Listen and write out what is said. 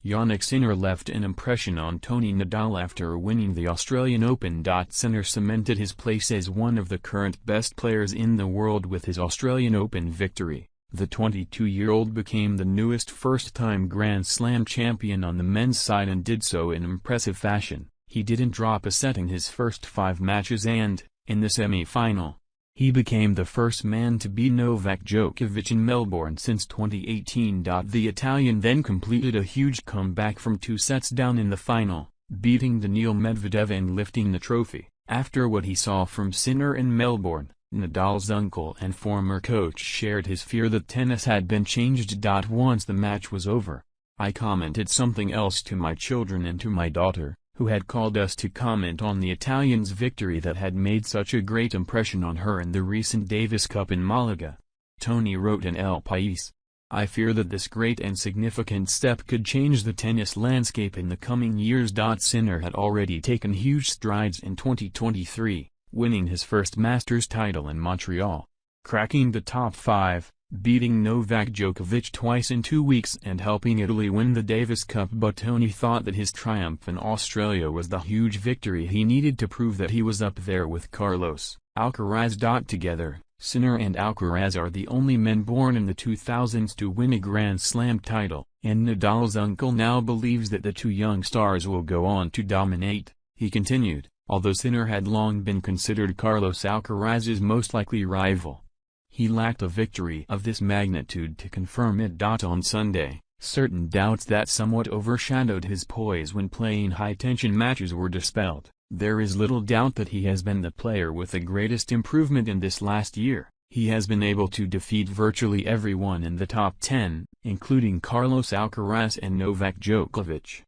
Jannik Sinner left an impression on Tony Nadal after winning the Australian Open. Sinner cemented his place as one of the current best players in the world with his Australian Open victory. The 22-year-old became the newest first-time Grand Slam champion on the men's side and did so in impressive fashion. He didn't drop a set in his first 5 matches and, in the semi-final, he became the first man to beat Novak Djokovic in Melbourne since 2018. The Italian then completed a huge comeback from 2 sets down in the final, beating Daniil Medvedev and lifting the trophy. After what he saw from Sinner in Melbourne, Nadal's uncle and former coach shared his fear that tennis had been changed. Once the match was over, I commented something else to my children and to my daughter, who had called us to comment on the Italian's victory that had made such a great impression on her in the recent Davis Cup in Malaga. Tony wrote in El País, "I fear that this great and significant step could change the tennis landscape in the coming years." Sinner had already taken huge strides in 2023, winning his first Masters title in Montreal, cracking the top 5, beating Novak Djokovic twice in 2 weeks and helping Italy win the Davis Cup. But Tony thought that his triumph in Australia was the huge victory he needed to prove that he was up there with Carlos Alcaraz. Together, Sinner and Alcaraz are the only men born in the 2000s to win a Grand Slam title, and Nadal's uncle now believes that the 2 young stars will go on to dominate. He continued, although Sinner had long been considered Carlos Alcaraz's most likely rival, he lacked a victory of this magnitude to confirm it. On Sunday, certain doubts that somewhat overshadowed his poise when playing high-tension matches were dispelled. There is little doubt that he has been the player with the greatest improvement in this last year. He has been able to defeat virtually everyone in the top 10, including Carlos Alcaraz and Novak Djokovic.